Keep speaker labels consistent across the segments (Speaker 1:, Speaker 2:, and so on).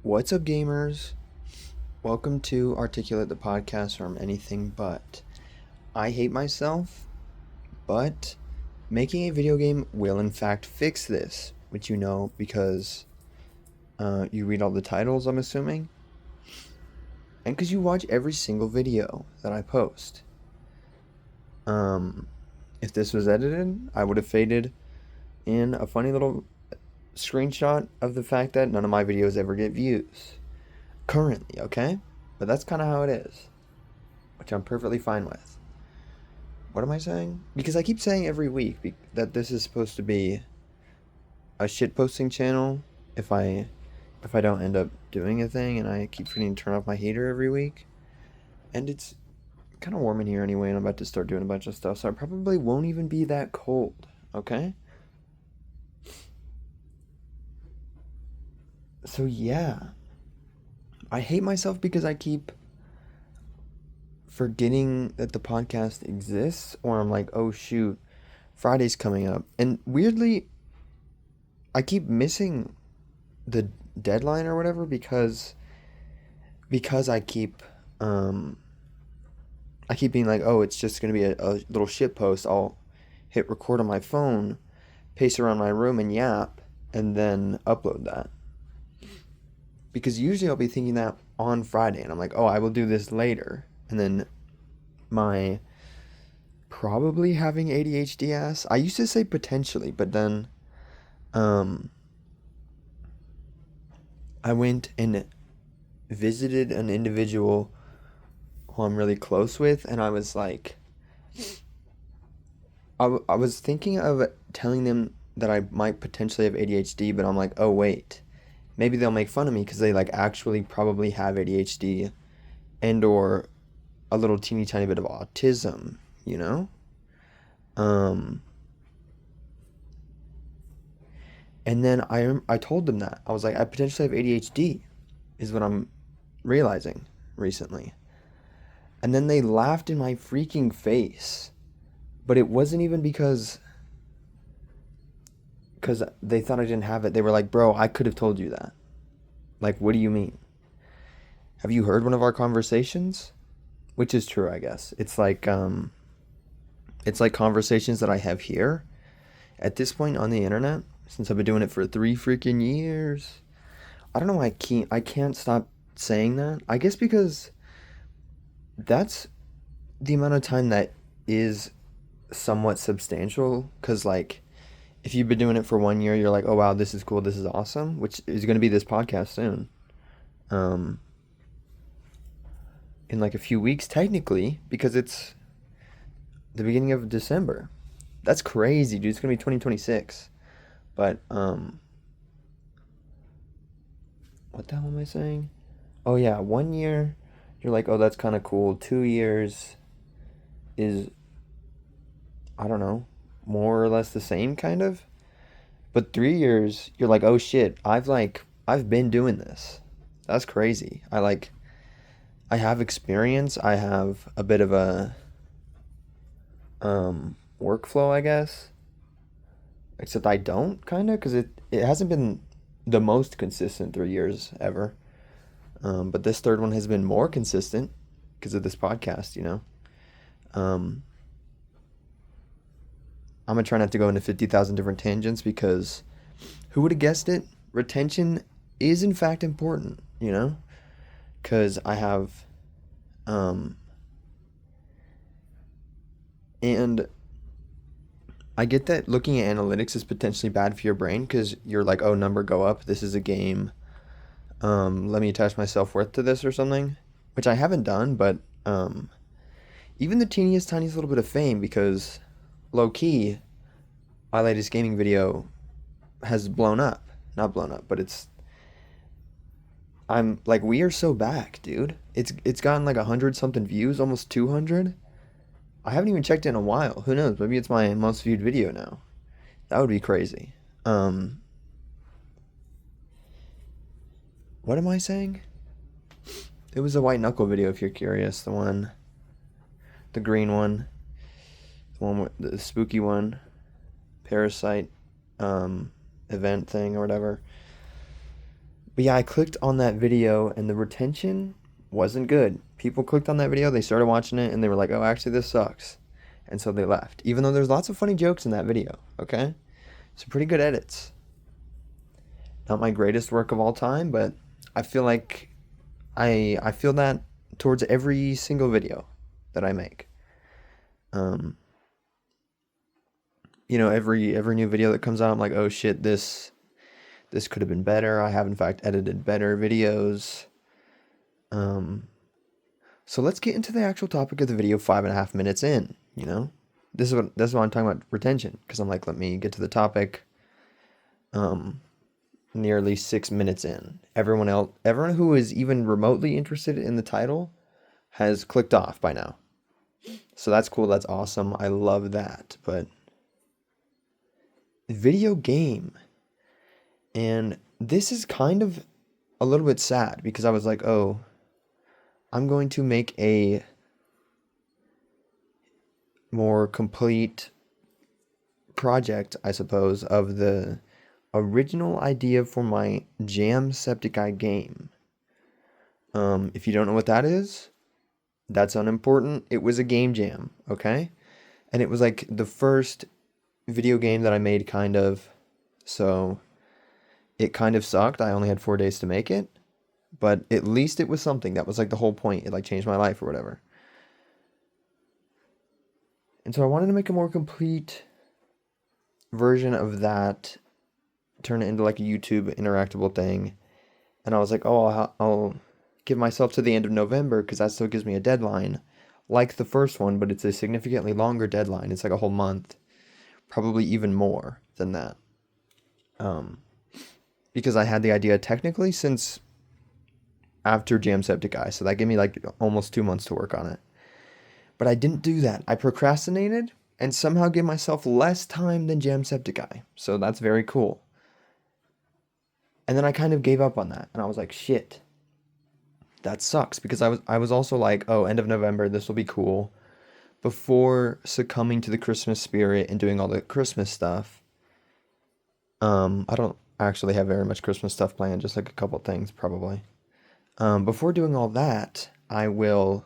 Speaker 1: What's up, gamers? Welcome to Articulate the podcast from anything but. I hate myself, but making a video game will in fact fix this, which you know because you read all the titles, I'm assuming, and because you watch every single video that I post. Um, if this was edited, I would have faded in a funny little screenshot of the fact that none of my videos ever get views. Currently, okay? But that's kind of how it is, which I'm perfectly fine with. What am I saying? Because I keep saying every week that this is supposed to be a shitposting channel if I don't end up doing a thing, and I keep forgetting to turn off my heater every week. And it's kind of warm in here anyway, and I'm about to start doing a bunch of stuff, so I probably won't even be that cold, okay? So yeah, I hate myself because I keep forgetting that the podcast exists, or I'm like, oh shoot, Friday's coming up. And weirdly, I keep missing the deadline or whatever because I keep being like, oh, it's just gonna be a little shit post. I'll hit record on my phone, pace around my room and yap, and then upload that. Because usually I'll be thinking that on Friday, and I'm like, oh, I will do this later. And then my probably having ADHD ass. I used to say potentially, but then um I went and visited an individual who I'm really close with, and I was like, I was thinking of telling them that I might potentially have ADHD, but I'm like, oh wait, maybe they'll make fun of me because they like actually probably have ADHD and or a little teeny tiny bit of autism, you know? Um, and then I told them that I was like, I potentially have ADHD, is what I'm realizing recently. And then they laughed in my freaking face. But it wasn't even because they thought I didn't have it. They were like, "Bro, I could have told you that." Like, what do you mean? Have you heard one of our conversations? Which is true, I guess. It's like conversations that I have here at this point on the internet since I've been doing it for 3 freaking years. I don't know why I can't stop saying that. I guess because that's the amount of time that is somewhat substantial, cuz like if you've been doing it for 1 year, you're like, oh wow, this is cool, this is awesome, which is going to be this podcast soon. Um, in like a few weeks, technically, because it's the beginning of December. That's crazy, dude. It's going to be 2026. But, what the hell am I saying? Oh, yeah, 1 year, you're like, oh, that's kind of cool. 2 years is, I don't know, more or less the same, kind of. But 3 years, you're like, oh shit, I've been doing this. That's crazy. I have experience. I have a bit of a workflow, I guess. Except I don't, kind of, because it hasn't been the most consistent 3 years ever. But this third one has been more consistent because of this podcast, you know. Um, I'm gonna try not to go into 50,000 different tangents because who would have guessed it? Retention is in fact important, you know, because I have, um, and I get that looking at analytics is potentially bad for your brain because you're like, oh, number go up. This is a game. Let me attach my self worth to this or something, which I haven't done, but even the teeniest, tiniest little bit of fame because low key, my latest gaming video has blown up. Not blown up, but I'm like, we are so back, dude. It's gotten like 100 something views, almost 200. I haven't even checked in a while. Who knows? Maybe it's my most viewed video now. That would be crazy. Um, what am I saying? It was a white knuckle video if you're curious. The green one, the one with the spooky one, parasite, um, event thing or whatever. But yeah, I clicked on that video and the retention wasn't good. People clicked on that video, they started watching it, and they were like, oh, actually, this sucks. And so they left. Even though there's lots of funny jokes in that video, okay? Some pretty good edits. Not my greatest work of all time, but I feel like I feel that towards every single video that I make. Every new video that comes out, I'm like, oh shit, this could have been better. I have in fact edited better videos. So let's get into the actual topic of the video 5.5 minutes in, This is what I'm talking about, retention, because I'm like, let me get to the topic. Nearly 6 minutes in. Everyone who is even remotely interested in the title has clicked off by now. So that's cool, that's awesome. I love that. But video game. And this is kind of a little bit sad because I was like, oh, I'm going to make a more complete project, I suppose, of the original idea for my Jamcepticeye game. If you don't know what that is, that's unimportant. It was a game jam, okay? And it was like the first video game that I made, kind of. So it kind of sucked. I only had 4 days to make it. But at least it was something. That was like the whole point. It like changed my life or whatever. And so I wanted to make a more complete version of that, turn it into like a YouTube interactable thing. And I was like, oh, I'll give myself to the end of November because that still gives me a deadline like the first one, but it's a significantly longer deadline. It's like a whole month, probably even more than that. Because I had the idea technically since after Jamcepticeye, so that gave me like almost 2 months to work on it. But I didn't do that. I procrastinated and somehow gave myself less time than Jamcepticeye. So that's very cool. And then I kind of gave up on that. And I was like, shit, that sucks. Because I was also like, oh, end of November, this will be cool. Before succumbing to the Christmas spirit and doing all the Christmas stuff. I don't actually have very much Christmas stuff planned. Just like a couple things, probably. Before doing all that, I will...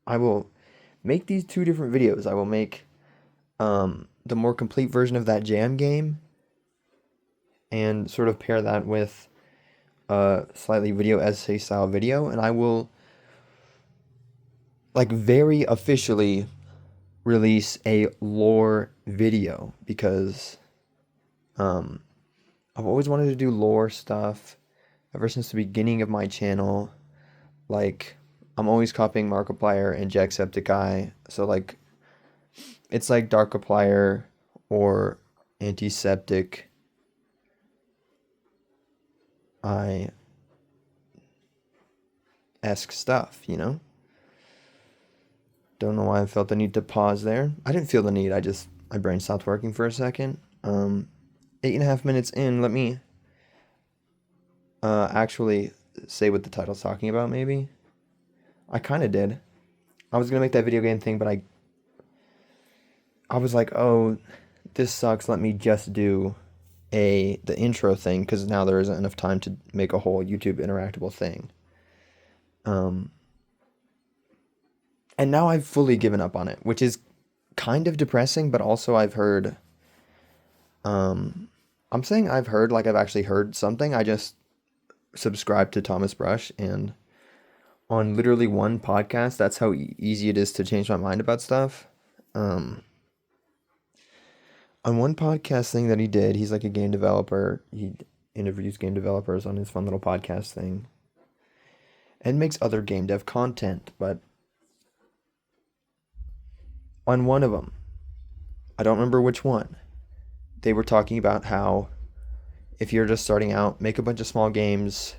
Speaker 1: I will make these 2 different videos. I will make the more complete version of that jam game and sort of pair that with a slightly video essay style video, and I will like very officially release a lore video because I've always wanted to do lore stuff ever since the beginning of my channel. Like, I'm always copying Markiplier and Jacksepticeye, so like, it's like Darkiplier or Antiseptic. Esque stuff, Don't know why I felt the need to pause there. I didn't feel the need, my brain stopped working for a second. 8.5 minutes in, let me actually say what the title's talking about, maybe. I kind of did. I was going to make that video game thing, but I was like, oh, this sucks. Let me just do the intro thing, because now there isn't enough time to make a whole YouTube interactable thing. And now I've fully given up on it, which is kind of depressing, but also I've heard... I'm saying I've heard like I've actually heard something. I just subscribed to Thomas Brush, and on literally one podcast, that's how easy it is to change my mind about stuff. On one podcast thing that he did, he's like a game developer. He interviews game developers on his fun little podcast thing and makes other game dev content. But on one of them, I don't remember which one, they were talking about how if you're just starting out, make a bunch of small games.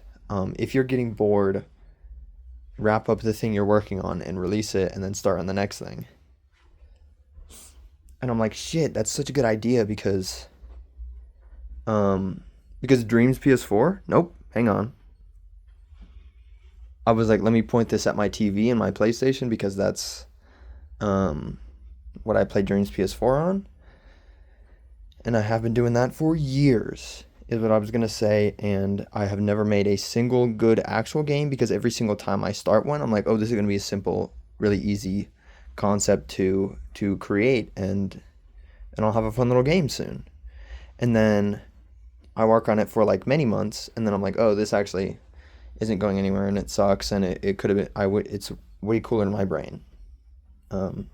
Speaker 1: If you're getting bored, wrap up the thing you're working on and release it, and then start on the next thing. And I'm like, shit, that's such a good idea because Dreams PS4? Nope, hang on. I was like, let me point this at my TV and my PlayStation because that's what I play Dreams PS4 on. And I have been doing that for years, is what I was going to say. And I have never made a single good actual game because every single time I start one, I'm like, oh, this is going to be a simple, really easy concept to create, and I'll have a fun little game soon. And then I work on it for like many months, and then I'm like, oh, this actually isn't going anywhere, and it sucks, and it could have been, it's way cooler in my brain. Um,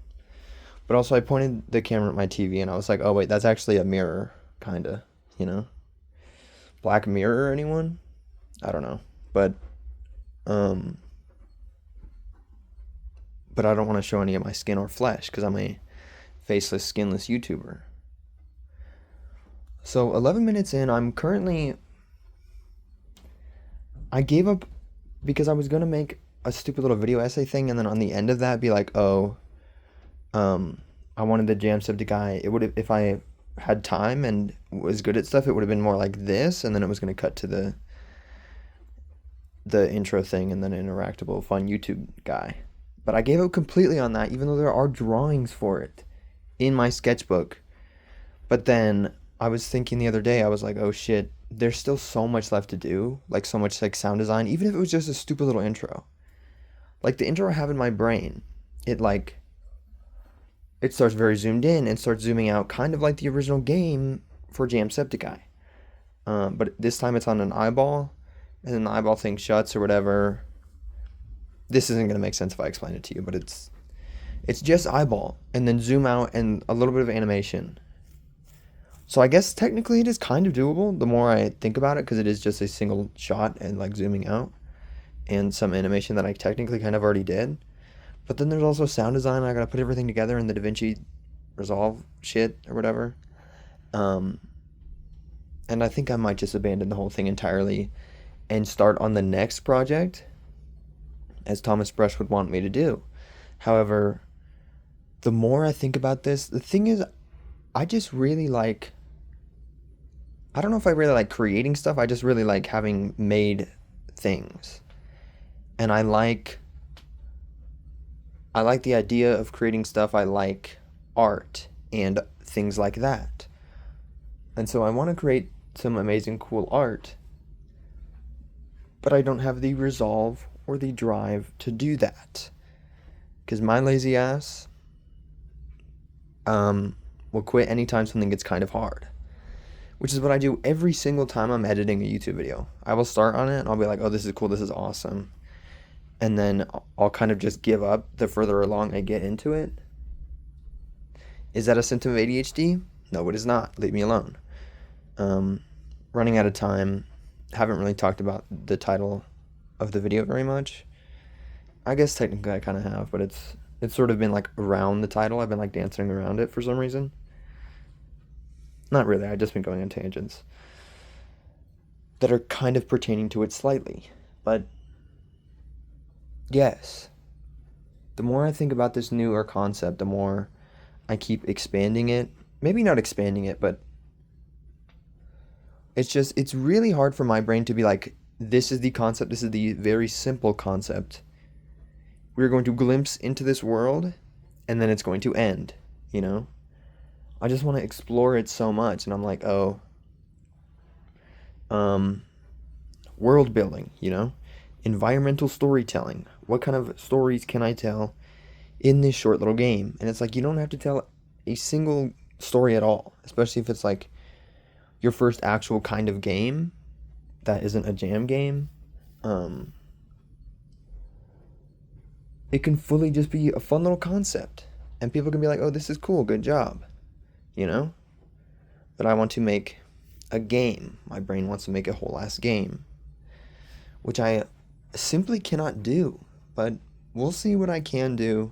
Speaker 1: but also I pointed the camera at my TV, and I was like, oh wait, that's actually a mirror, kinda, you know? Black Mirror, anyone? I don't know. Um, but I don't want to show any of my skin or flesh because I'm a faceless, skinless YouTuber. So 11 minutes in, I gave up because I was gonna make a stupid little video essay thing, and then on the end of that be like, oh, I wanted the Jamsubject. It would, if I had time and was good at stuff, it would have been more like this, and then it was gonna cut to the intro thing and then an interactable, fun YouTube guy. But I gave up completely on that, even though there are drawings for it in my sketchbook. But then I was thinking the other day, I was like, oh shit, there's still so much left to do, like so much like sound design, even if it was just a stupid little intro. Like the intro I have in my brain, it starts very zoomed in and starts zooming out, kind of like the original game for Jamsubject. But this time it's on an eyeball, and then the eyeball thing shuts or whatever. This isn't gonna make sense if I explain it to you, but it's just eyeball and then zoom out and a little bit of animation. So I guess technically it is kind of doable the more I think about it, because it is just a single shot and like zooming out and some animation that I technically kind of already did. But then there's also sound design. I gotta put everything together in the DaVinci Resolve shit or whatever. And I think I might just abandon the whole thing entirely and start on the next project, as Thomas Brush would want me to do. However, the more I think about this, the thing is, I just really like, I don't know if I really like creating stuff. I just really like having made things. And I like the idea of creating stuff. I like art and things like that. And so I want to create some amazing, cool art, but I don't have the resolve or the drive to do that. Because my lazy ass will quit anytime something gets kind of hard. Which is what I do every single time I'm editing a YouTube video. I will start on it and I'll be like, oh, this is cool, this is awesome. And then I'll kind of just give up the further along I get into it. Is that a symptom of ADHD? No, it is not. Leave me alone. Running out of time. Haven't really talked about the title of the video very much. I guess technically I kind of have, but it's sort of been like around the title. I've been like dancing around it for some reason. Not really, I've just been going on tangents that are kind of pertaining to it slightly. But yes, the more I think about this newer concept, the more I keep expanding it. Maybe not expanding it, but it's really hard for my brain to be like, this is the concept, this is the very simple concept. We're going to glimpse into this world, and then it's going to end, you know? I just want to explore it so much, and I'm like, oh, world building, you know? Environmental storytelling. What kind of stories can I tell in this short little game? And it's like, you don't have to tell a single story at all, especially if it's like your first actual kind of game that isn't a jam game. It can fully just be a fun little concept, and people can be like, oh, this is cool, good job, you know? But I want to make a game. My brain wants to make a whole ass game, which I simply cannot do, but we'll see what I can do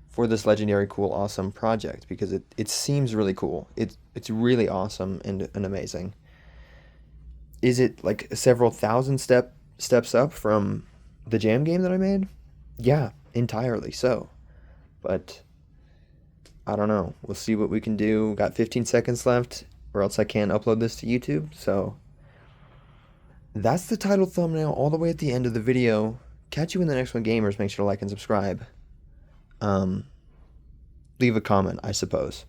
Speaker 1: for this legendary, cool, awesome project, because it seems really cool. It's really awesome and amazing. Is it like several thousand steps up from the jam game that I made? Yeah, entirely so. But I don't know. We'll see what we can do. Got 15 seconds left, or else I can't upload this to YouTube. So that's the title thumbnail all the way at the end of the video. Catch you in the next one, gamers. Make sure to like and subscribe. Leave a comment, I suppose.